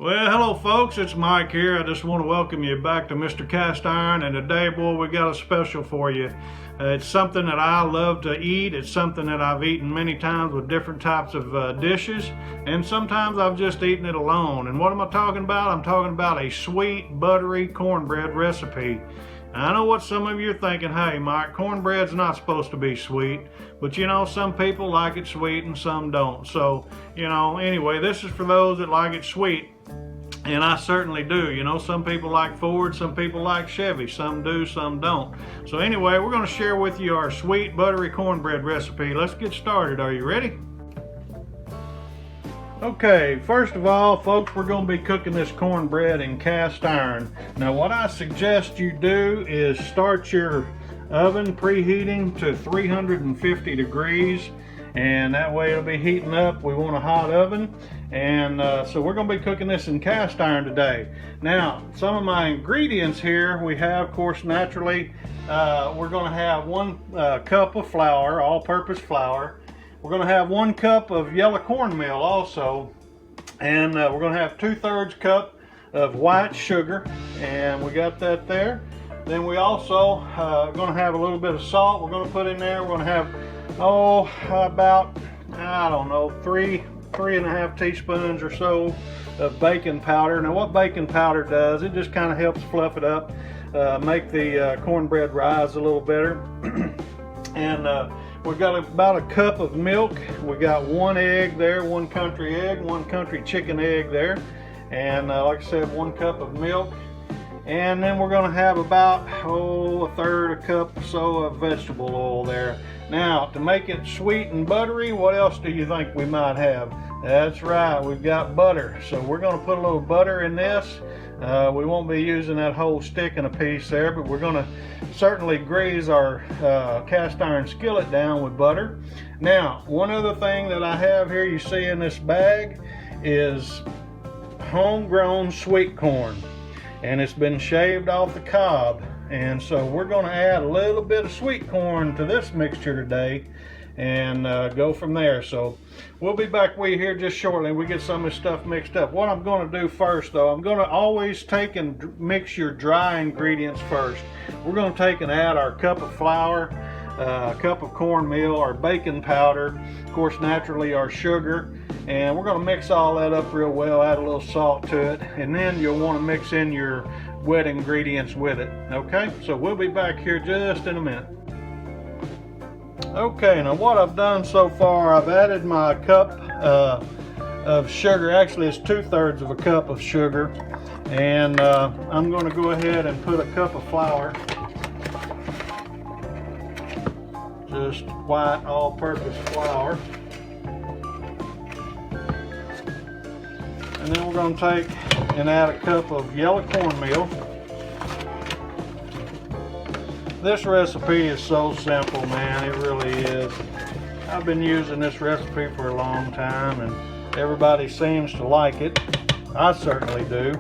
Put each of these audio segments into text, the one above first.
Well, hello folks, it's Mike here. I just want to welcome you back to Mr. Cast Iron, and today, boy, we got a special for you. It's something that I love to eat. It's something that I've eaten many times with different types of dishes, and sometimes I've just eaten it alone. And what am I talking about? I'm talking about a sweet, buttery cornbread recipe. I know what some of you are thinking, hey Mike, cornbread's not supposed to be sweet, but you know, some people like it sweet and some don't. So, you know, anyway, this is for those that like it sweet, and I certainly do. You know, some people like Ford, some people like Chevy, some do, some don't. So anyway, we're gonna share with you our sweet buttery cornbread recipe. Let's get started. Are you ready? Okay, first of all, folks, we're going to be cooking this cornbread in cast iron. Now, what I suggest you do is start your oven preheating to 350 degrees, and that way it'll be heating up. We want a hot oven, and so we're going to be cooking this in cast iron today. Now, some of my ingredients here, we have, of course, naturally, we're going to have 1 cup of flour, all-purpose flour. We're going to have 1 cup of yellow cornmeal also, and we're going to have 2/3 cup of white sugar, and we got that there. Then we also going to have a little bit of salt we're going to put in there. We're going to have, about, I don't know, 3.5 teaspoons or so of baking powder. Now what baking powder does, it just kind of helps fluff it up, make the cornbread rise a little better. And we've got about a cup of milk. We got 1 egg there, 1 country egg, 1 country chicken egg there, and like I said, 1 cup of milk. And then we're going to have about 1/3 cup or so of vegetable oil there. Now, to make it sweet and buttery, what else do you think we might have? That's right, we've got butter. So we're going to put a little butter in this. We won't be using that whole stick in a piece there, but we're going to certainly grease our cast iron skillet down with butter. Now, one other thing that I have here you see in this bag is homegrown sweet corn, and it's been shaved off the cob. And so we're going to add a little bit of sweet corn to this mixture today and go from there. So we'll be back with you here just shortly. We get some of this stuff mixed up. What I'm going to do first, though, I'm going to always take and mix your dry ingredients first. We're going to take and add our cup of flour, a cup of cornmeal, our baking powder, of course naturally our sugar, and we're going to mix all that up real well, add a little salt to it, and then you'll want to mix in your wet ingredients with it. Okay, so we'll be back here just in a minute. Okay, now what I've done so far, I've added my cup of sugar. Actually, it's 2/3 of a cup of sugar, and I'm going to go ahead and put a cup of flour, just white all-purpose flour, and then we're going to take and add a cup of yellow cornmeal. This recipe is so simple, man, it really is. I've been using this recipe for a long time, and everybody seems to like it. I certainly do.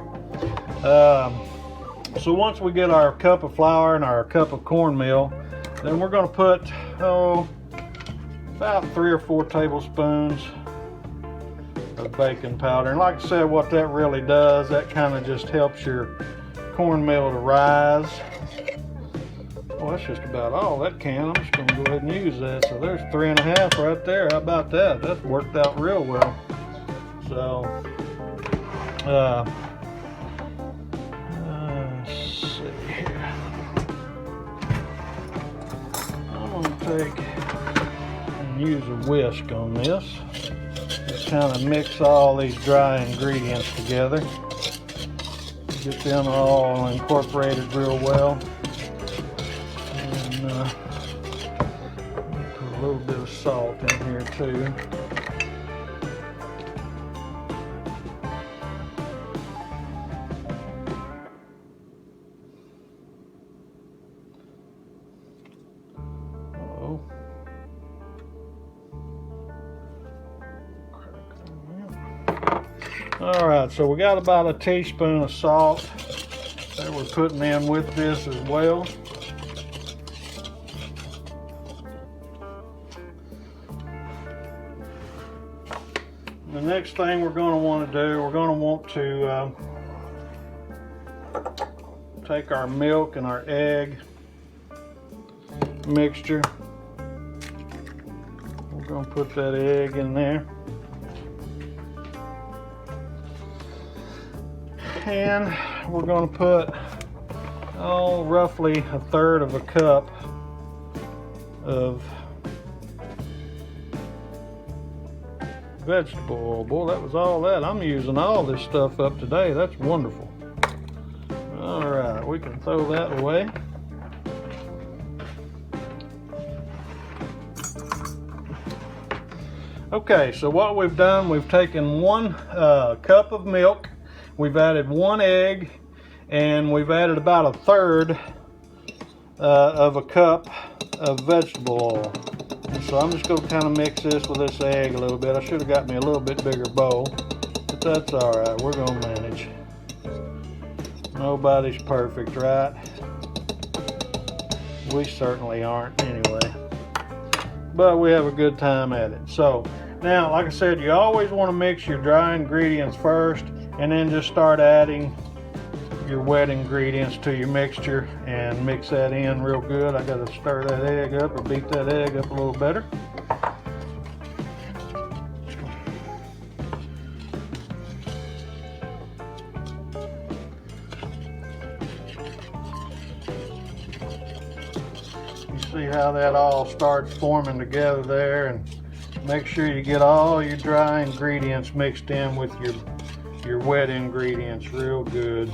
So once we get our cup of flour and our cup of cornmeal, then we're going to put about 3 or 4 tablespoons of baking powder. And like I said, what that really does, that kind of just helps your cornmeal to rise. Well, that's just about all that can. I'm just going to go ahead and use that. So there's 3.5 right there. How about that? That worked out real well. So, let's see here. I'm going to take and use a whisk on this. Just kind of mix all these dry ingredients together. Get them all incorporated real well. Put a little bit of salt in here too. All right, so we got about a teaspoon of salt that we're putting in with this as well. And next thing we're going to want to do, we're going to want to take our milk and our egg mixture. We're going to put that egg in there. And we're going to put roughly 1/3 of a cup of vegetable oil. Boy, that was all that. I'm using all this stuff up today. That's wonderful. All right, we can throw that away. Okay, so what we've done, we've taken 1 cup of milk, we've added 1 egg, and we've added about 1/3 of a cup of vegetable oil. And so I'm just going to kind of mix this with this egg a little bit. I should have got me a little bit bigger bowl, but that's all right. We're going to manage. Nobody's perfect, right? We certainly aren't anyway. But we have a good time at it. So now, like I said, you always want to mix your dry ingredients first and then just start adding your wet ingredients to your mixture and mix that in real good. I got to stir that egg up or beat that egg up a little better. You see how that all starts forming together there, and make sure you get all your dry ingredients mixed in with your wet ingredients real good.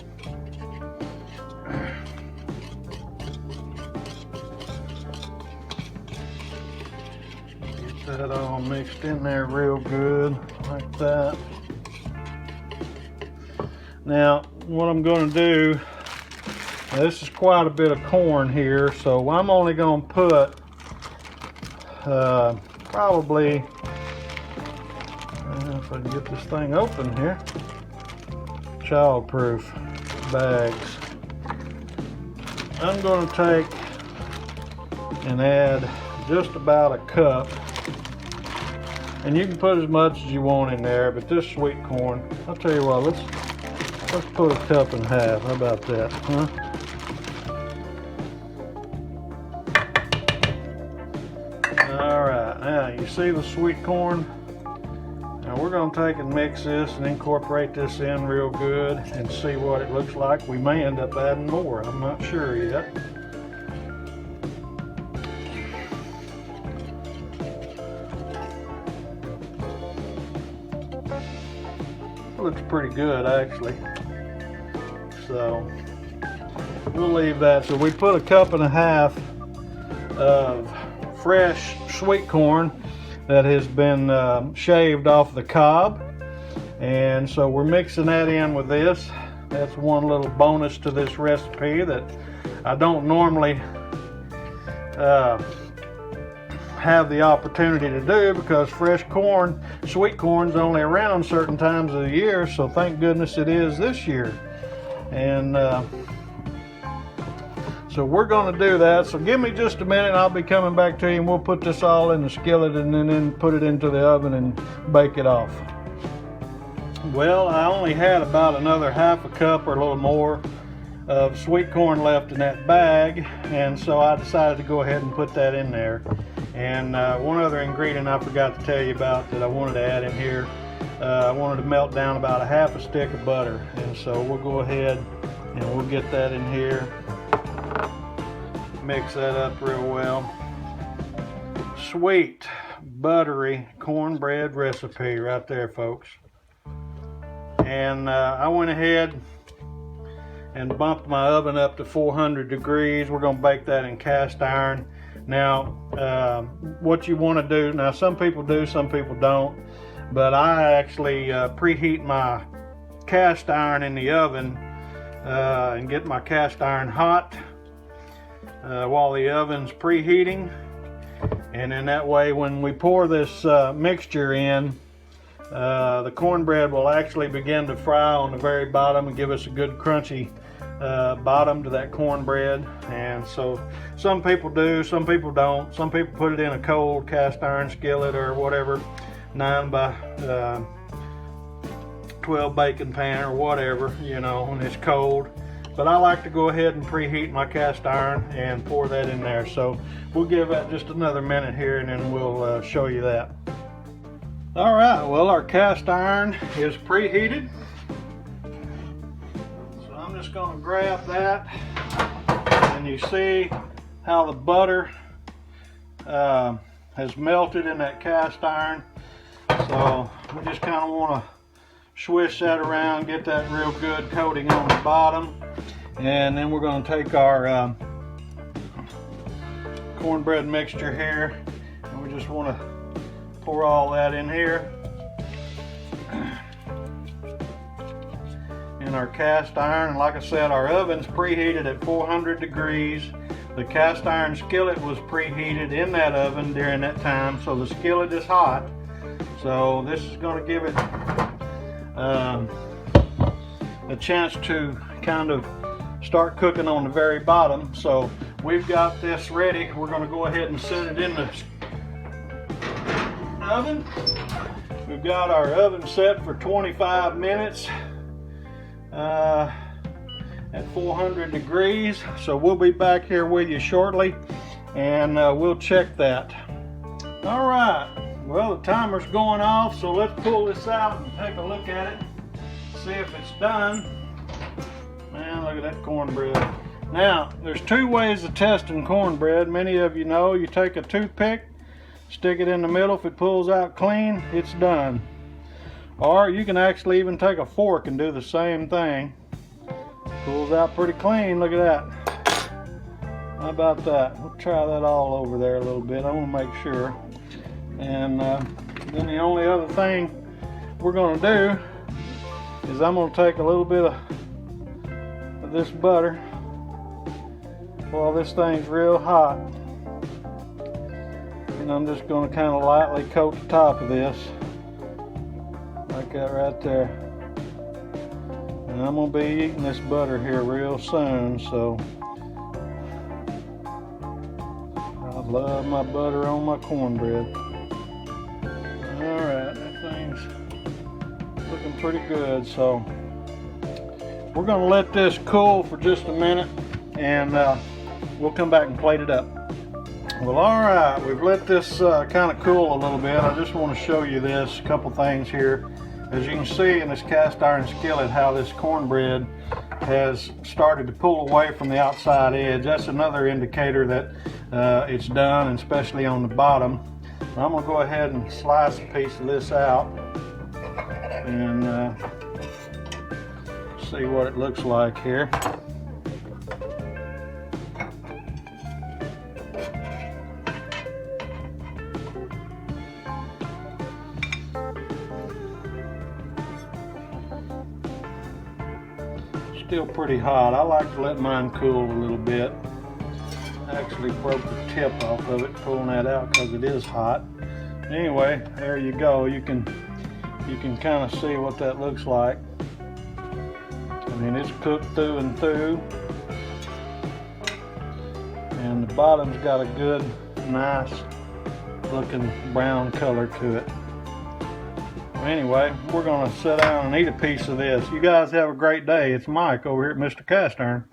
Get that all mixed in there real good, like that. Now, what I'm going to do, this is quite a bit of corn here, so I'm only going to put probably, if I can get this thing open here, childproof bags. I'm going to take and add just about a cup, and you can put as much as you want in there, but this sweet corn, I'll tell you what, let's put 1.5 cups. How about that, huh? Alright, now you see the sweet corn? Now we're going to take and mix this and incorporate this in real good and see what it looks like. We may end up adding more, I'm not sure yet. Looks pretty good actually. So we'll leave that. So we put 1.5 cups of fresh sweet corn that has been shaved off the cob, and so we're mixing that in with this. That's one little bonus to this recipe that I don't normally have the opportunity to do, because fresh corn, sweet corn's only around certain times of the year, so thank goodness it is this year. And so we're going to do that. So give me just a minute, I'll be coming back to you, and we'll put this all in the skillet and then put it into the oven and bake it off. Well, I only had about another 1/2 cup or a little more of sweet corn left in that bag, and so I decided to go ahead and put that in there. And one other ingredient I forgot to tell you about that I wanted to add in here, I wanted to melt down about 1/2 stick of butter, and so we'll go ahead and we'll get that in here, mix that up real well. Sweet buttery cornbread recipe right there, folks. And I went ahead and bumped my oven up to 400 degrees. We're going to bake that in cast iron. Now, what you want to do, now some people do, some people don't, but I actually preheat my cast iron in the oven and get my cast iron hot while the oven's preheating. And then that way when we pour this mixture in, the cornbread will actually begin to fry on the very bottom and give us a good crunchy bottom to that cornbread. And so some people do, some people don't. Some people put it in a cold cast iron skillet or whatever, 9 by 12 baking pan or whatever, you know, when it's cold. But I like to go ahead and preheat my cast iron and pour that in there. So we'll give that just another minute here and then we'll show you that. All right, well, our cast iron is preheated. So I'm just gonna grab that, and you see how the butter has melted in that cast iron. So we just kind of want to swish that around, get that real good coating on the bottom. And then we're going to take our cornbread mixture here, and we just want to pour all that in here. In our cast iron, and like I said, our oven's preheated at 400 degrees. The cast iron skillet was preheated in that oven during that time, so the skillet is hot. So this is going to give it a chance to kind of start cooking on the very bottom. So we've got this ready. We're going to go ahead and set it in the oven. We've got our oven set for 25 minutes at 400 degrees. So we'll be back here with you shortly, and we'll check that. All right, well, the timer's going off, so let's pull this out and take a look at it, see if it's done. Man, look at that cornbread. Now, there's two ways of testing cornbread. Many of you know, you take a toothpick, stick it in the middle. If it pulls out clean, it's done. Or you can actually even take a fork and do the same thing. Pulls out pretty clean, look at that. How about that? We'll try that all over there a little bit. I want to make sure. And then the only other thing we're going to do is I'm going to take a little bit of this butter while this thing's real hot, and I'm just going to kind of lightly coat the top of this like that right there. And I'm going to be eating this butter here real soon, so I love my butter on my cornbread. Alright, that thing's looking pretty good, so we're going to let this cool for just a minute, and we'll come back and plate it up. Well, alright, we've let this kind of cool a little bit. I just want to show you this, a couple things here. As you can see in this cast iron skillet, how this cornbread has started to pull away from the outside edge. That's another indicator that it's done, and especially on the bottom. I'm going to go ahead and slice a piece of this out and see what it looks like here. Still pretty hot. I like to let mine cool a little bit. I actually broke the tip off of it pulling that out because it is hot. Anyway, there you go. You can kind of see what that looks like. I mean, it's cooked through and through, and the bottom's got a good, nice looking brown color to it. Anyway, we're going to sit down and eat a piece of this. You guys have a great day. It's Mike over here at Mr. Cast Iron.